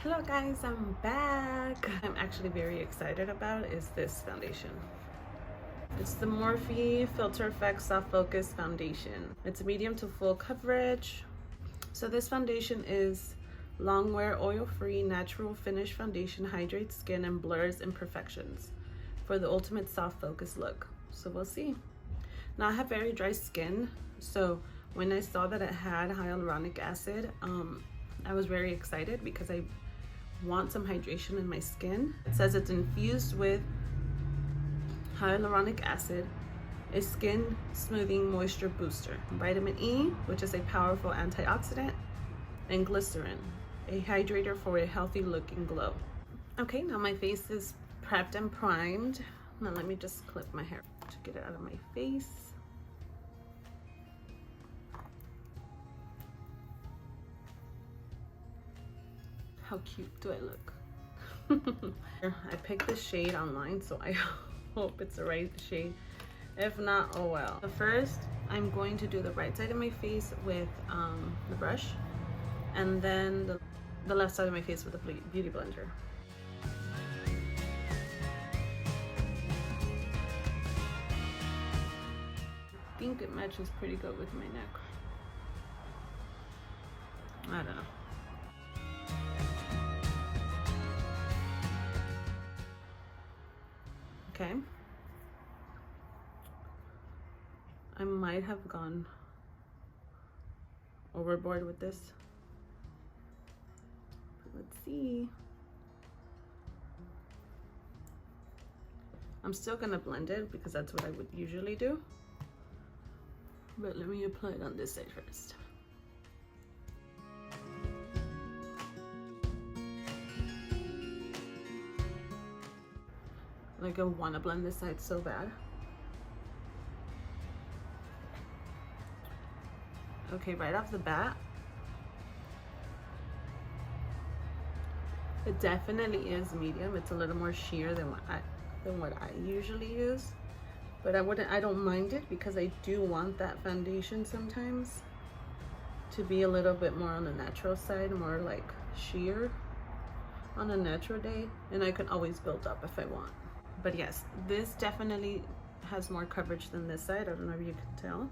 Hello guys, I'm back. I'm actually very excited about is this foundation. It's the Morphe Filter Effects Soft Focus Foundation. It's a medium to full coverage. So this foundation is long wear, oil-free, natural finish foundation, hydrates skin and blurs imperfections for the ultimate soft focus look. So we'll see. Now I have very dry skin, so when I saw that it had hyaluronic acid, I was very excited because I want some hydration in my skin. It says it's infused with hyaluronic acid, a skin smoothing moisture booster, vitamin E, which is a powerful antioxidant, and glycerin, a hydrator for a healthy looking glow. Okay, now my face is prepped and primed. Now let me just clip my hair to get it out of my face. How cute do I look? I picked this shade online, so I hope it's the right shade. If not, oh well. But first, I'm going to do the right side of my face with the brush, and then the left side of my face with the beauty blender. I think it matches pretty good with my neck. I don't know. Okay. I might have gone overboard with this. But let's see. I'm still gonna blend it because that's what I would usually do. But let me apply it on this side first. Like I want to blend this side so bad. Okay, right off the bat, it definitely is medium. It's a little more sheer than what I usually use, but I don't mind it because I do want that foundation sometimes to be a little bit more on the natural side, more like sheer on a natural day, and I can always build up if I want. But yes, this definitely has more coverage than this side. I don't know if you can tell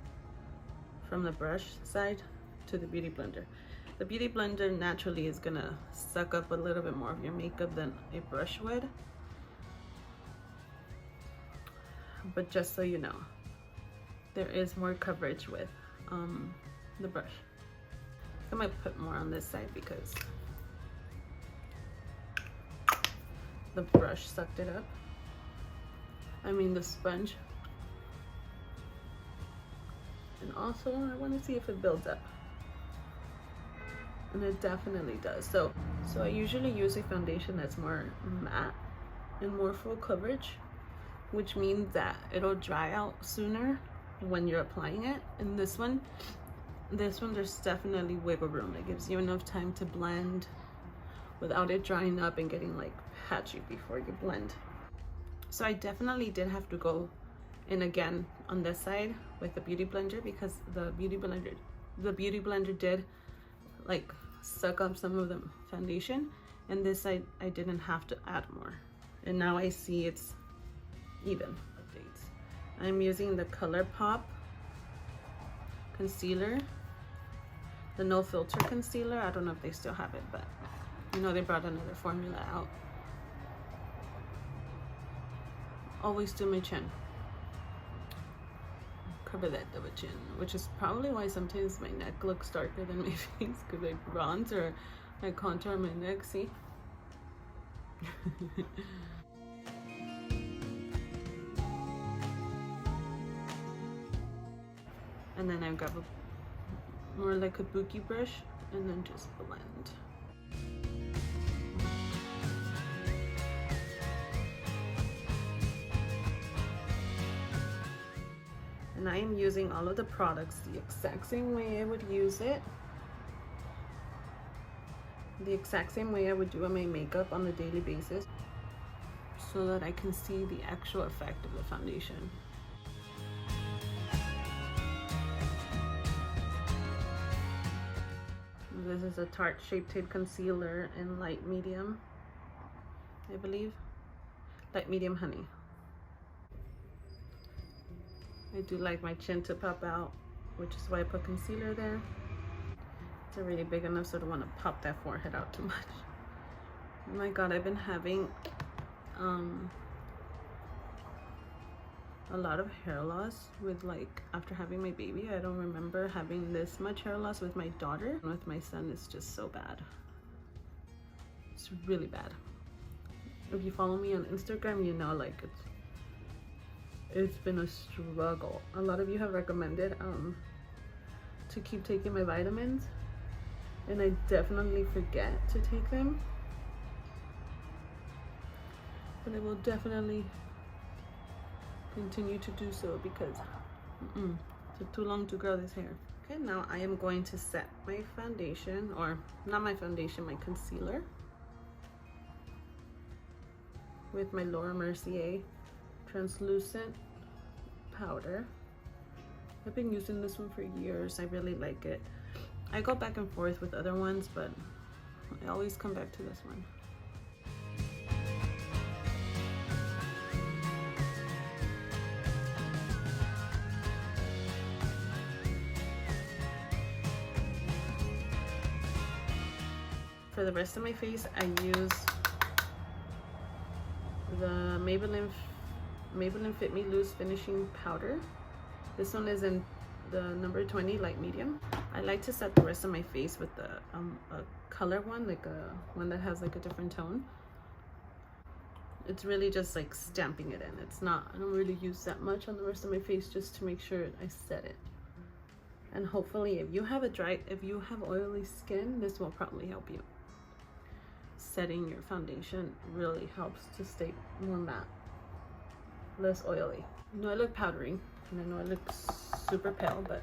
from the brush side to the beauty blender. The beauty blender naturally is gonna suck up a little bit more of your makeup than a brush would. But just so you know, there is more coverage with the brush. I might put more on this side because the brush sucked it up. I mean the sponge. And also I want to see if it builds up. And it definitely does. So I usually use a foundation that's more matte and more full coverage, which means that it'll dry out sooner when you're applying it. And this one there's definitely wiggle room. It gives you enough time to blend without it drying up and getting like patchy before you blend. So I definitely did have to go in again on this side with the beauty blender because the beauty blender did like suck up some of the foundation, and this side I didn't have to add more. And now I see it's even. Updates. I'm using the ColourPop concealer, the no filter concealer. I don't know if they still have it, but you know they brought another formula out. Always do my chin. Cover that double chin, which is probably why sometimes my neck looks darker than my face because I bronze or I contour my neck, see? And then I grab more like a bookie brush and then just blend. And I am using all of the products the exact same way I would use it. The exact same way I would do my makeup on a daily basis so that I can see the actual effect of the foundation. This is a Tarte Shape Tape Concealer in light medium, I believe. Light medium honey. I do like my chin to pop out, which is why I put concealer there. It's already big enough, so I don't want to pop that forehead out too much. Oh my god, I've been having a lot of hair loss with, like, after having my baby. I don't remember having this much hair loss with my daughter. With my son, it's just so bad. It's really bad. If you follow me on Instagram, you know, like, it's been a struggle. A lot of you have recommended to keep taking my vitamins, and I definitely forget to take them, but I will definitely continue to do so because it took too long to grow this hair. Okay, now I am going to set my foundation, or not my foundation, my concealer, with my Laura Mercier translucent powder. I've been using this one for years. I really like it. I go back and forth with other ones, but I always come back to this one. For the rest of my face, I use the Maybelline Fit Me Loose Finishing Powder. This one is in the number 20 light medium. I like to set the rest of my face with the a color one, like one that has like a different tone. It's really just like stamping it in. It's not, I don't really use that much on the rest of my face, just to make sure I set it. And hopefully if you have oily skin, this will probably help you. Setting your foundation really helps to stay more matte, less oily. I know I look powdery, and I know I look super pale, but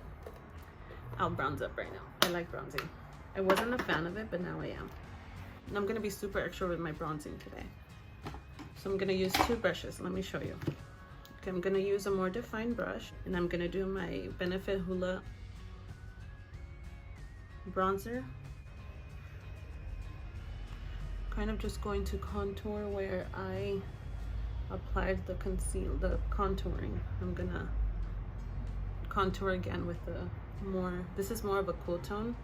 I'll bronze up right now. I like bronzing. I wasn't a fan of it, but now I am. And I'm gonna be super extra with my bronzing today. So I'm gonna use two brushes. Let me show you. Okay, I'm gonna use a more defined brush, and I'm gonna do my Benefit Hoola bronzer. Kind of just going to contour where I applied the contouring. I'm gonna contour again with this is more of a cool tone,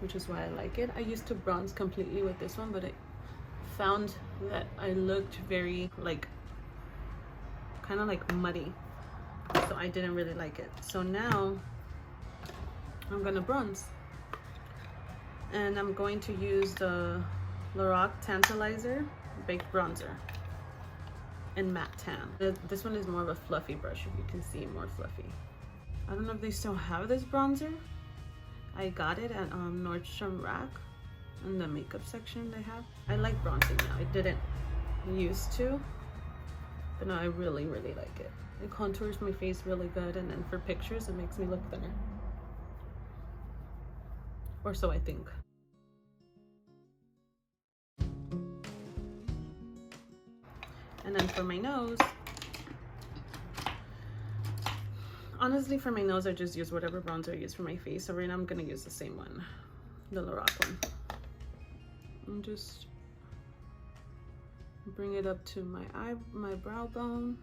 which is why I like it. I used to bronze completely with this one, but I found that I looked very kind of like muddy, so I didn't really like it. So now I'm gonna bronze, and I'm going to use the Lorac Tantalizer Baked Bronzer in Matte Tan. This one is more of a fluffy brush, if you can see, more fluffy. I don't know if they still have this bronzer. I got it at Nordstrom Rack in the makeup section they have. I like bronzing now. I didn't used to, but now I really, really like it. It contours my face really good, and then for pictures, it makes me look thinner. Or so I think. And then for my nose, honestly, for my nose, I just use whatever bronzer I use for my face. So right now I'm gonna use the same one, the Lorac one. And just bring it up to my brow bone.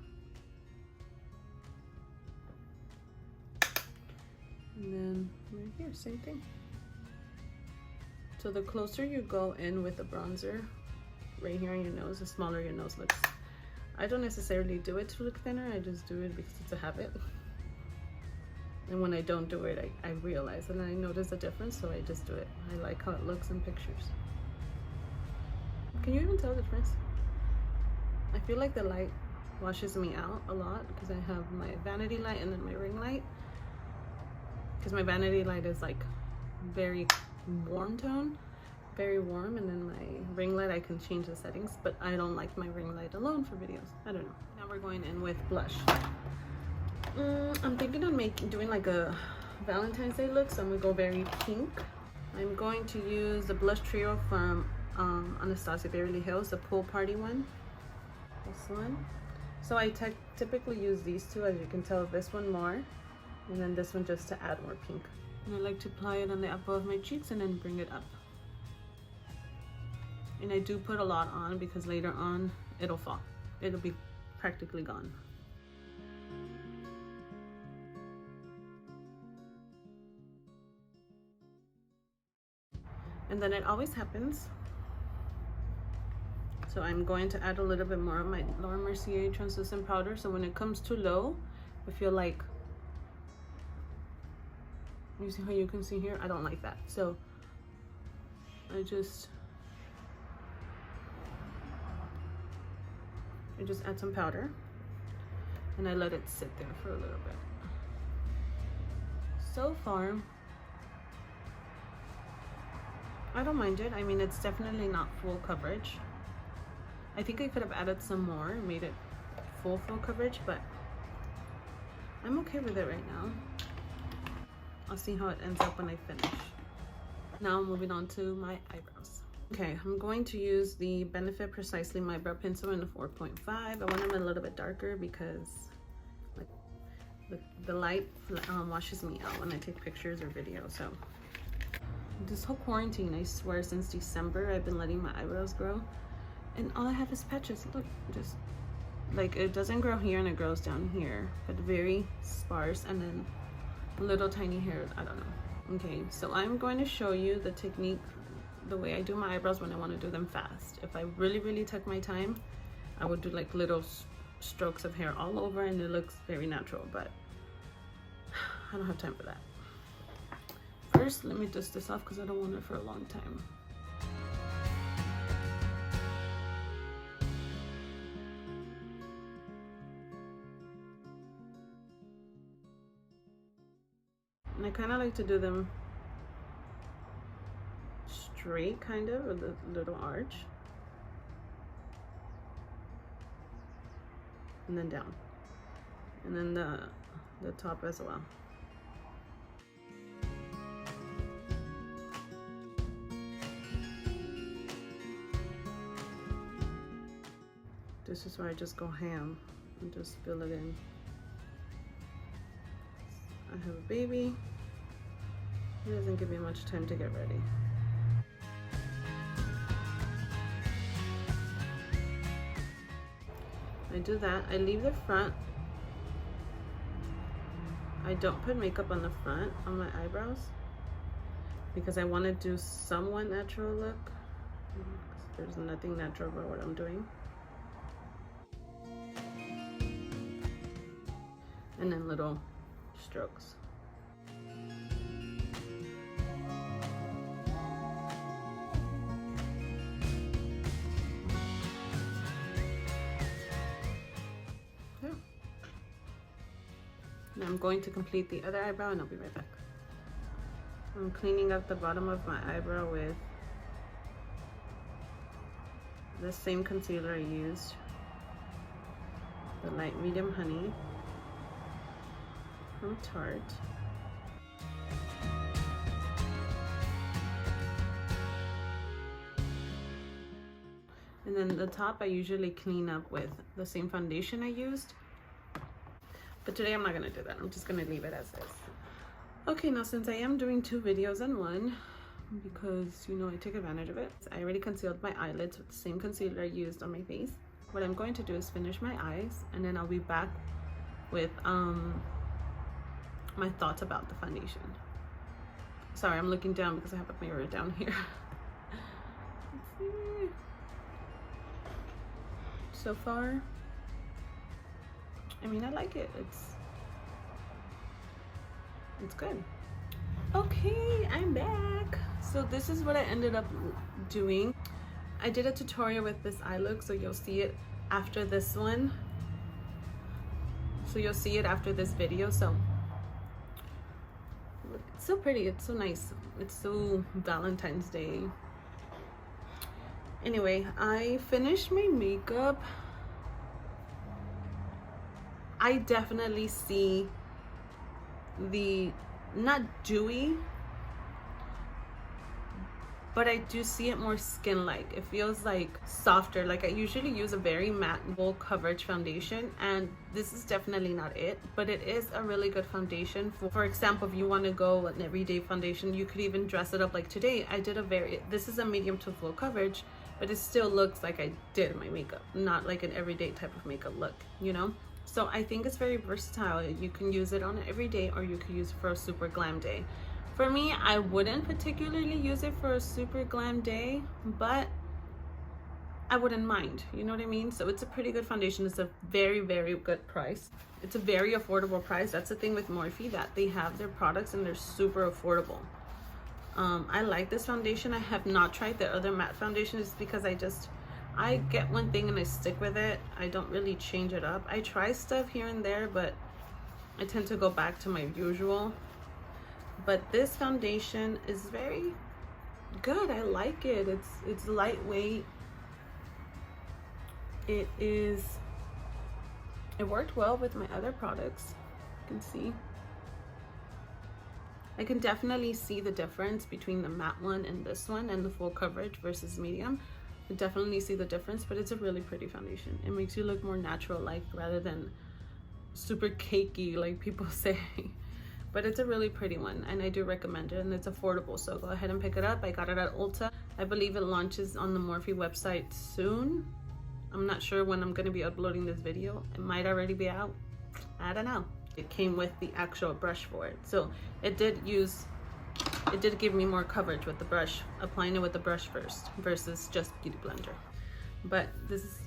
And then right here, same thing. So the closer you go in with the bronzer, right here on your nose, the smaller your nose looks. I don't necessarily do it to look thinner, I just do it because it's a habit. And when I don't do it, I realize and I notice the difference, so I just do it. I like how it looks in pictures. Can you even tell the difference? I feel like the light washes me out a lot because I have my vanity light and then my ring light. Because my vanity light is like very warm tone, very warm, and then my ring light I can change the settings, but I don't like my ring light alone for videos. I don't know. Now we're going in with blush. I'm thinking of doing like a Valentine's Day look, so I'm gonna go very pink. I'm going to use the blush trio from Anastasia Beverly Hills, the pool party one. This one. So I typically use these two, as you can tell, this one more, and then this one just to add more pink. And I like to apply it on the upper of my cheeks and then bring it up. And I do put a lot on because later on it'll fall. It'll be practically gone. And then it always happens. So I'm going to add a little bit more of my Laura Mercier translucent powder. So when it comes too low, I feel like, you see how you can see here? I don't like that. So I just add some powder and I let it sit there for a little bit. So far, I don't mind it. I mean, it's definitely not full coverage. I think I could have added some more and made it full coverage, but I'm okay with it right now. I'll see how it ends up when I finish. Now moving on to my eyebrows. Okay, I'm going to use the Benefit Precisely My Brow Pencil in the 4.5. I want them a little bit darker because like the light washes me out when I take pictures or videos. So this whole quarantine, I swear, since December, I've been letting my eyebrows grow. And all I have is patches. Look, just like it doesn't grow here and it grows down here, but very sparse and then little tiny hair. I don't know. Okay, so I'm going to show you the technique, the way I do my eyebrows when I want to do them fast. If I really took my time, I would do like little strokes of hair all over and it looks very natural, but I don't have time for that. First, let me dust this off because I don't want it for a long time. And I kind of like to do them straight, kind of, with a little arch. And then down. And then the top as well. This is where I just go ham and just fill it in. I have a baby. He doesn't give me much time to get ready. I do that. I leave the front. I don't put makeup on the front on my eyebrows because I want to do somewhat natural look. There's nothing natural about what I'm doing. And then little strokes. Yeah. Now I'm going to complete the other eyebrow and I'll be right back. I'm cleaning up the bottom of my eyebrow with the same concealer I used, the Light Medium Honey from Tarte. And then the top I usually clean up with the same foundation I used. But today I'm not gonna do that. I'm just gonna leave it as is. Okay, now since I am doing 2 videos in one, because you know I take advantage of it, I already concealed my eyelids with the same concealer I used on my face. What I'm going to do is finish my eyes and then I'll be back with my thoughts about the foundation. Sorry, I'm looking down because I have a mirror down here. Let's see. So far, I mean, I like it. It's good. Okay, I'm back. So this is what I ended up doing. I did a tutorial with this eye look, so you'll see it after this one. So you'll see it after this video. So it's so pretty, it's so nice, it's so Valentine's Day. Anyway, I finished my makeup. I definitely see the not dewy, but I do see it more skin-like. It feels like softer. Like I usually use a very matte full coverage foundation, and this is definitely not it, but it is a really good foundation. For example, if you want to go an everyday foundation, you could even dress it up. Like today I did this is a medium to full coverage, but it still looks like I did my makeup, not like an everyday type of makeup look, you know? So I think it's very versatile. You can use it on an everyday, or you could use it for a super glam day. For me, I wouldn't particularly use it for a super glam day, but I wouldn't mind, you know what I mean? So it's a pretty good foundation. It's a very, very good price. It's a very affordable price. That's the thing with Morphe, that they have their products and they're super affordable. I like this foundation. I have not tried the other matte foundations because I get one thing and I stick with it. I don't really change it up. I try stuff here and there, but I tend to go back to my usual. But this foundation is very good. I like it. It's lightweight. It worked well with my other products. You can see. I can definitely see the difference between the matte one and this one, and the full coverage versus medium. I definitely see the difference, but it's a really pretty foundation. It makes you look more natural, like, rather than super cakey like people say. But it's a really pretty one, and I do recommend it, and it's affordable, so go ahead and pick it up. I got it at Ulta. I believe it launches on the Morphe website soon. I'm not sure when I'm going to be uploading this video. It might already be out. I don't know. It came with the actual brush for it, so it did give me more coverage with the brush, applying it with the brush first versus just Beauty Blender. But this is,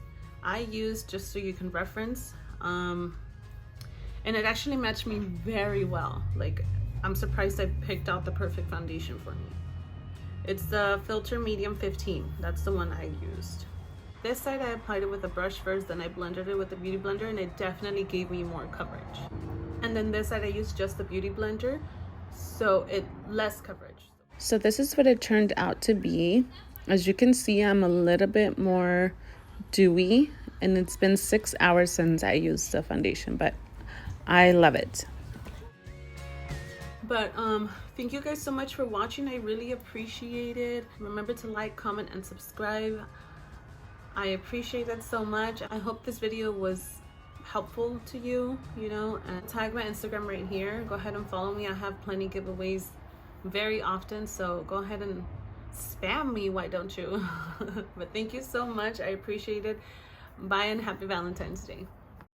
I use, just so you can reference, and it actually matched me very well. Like, I'm surprised I picked out the perfect foundation for me. It's the Filter Medium 15. That's the one I used. This side I applied it with a brush first, then I blended it with the Beauty Blender, and it definitely gave me more coverage. And then this side I used just the Beauty Blender, so it less coverage. So this is what it turned out to be. As you can see, I'm a little bit more dewy, and it's been 6 hours since I used the foundation, but I love it. But thank you guys so much for watching. I really appreciate it. Remember to like, comment, and subscribe. I appreciate that so much. I hope this video was helpful to you, you know, and tag my Instagram right here. Go ahead and follow me. I have plenty giveaways very often, so go ahead and spam me, why don't you? But thank you so much. I appreciate it. Bye, and happy Valentine's Day.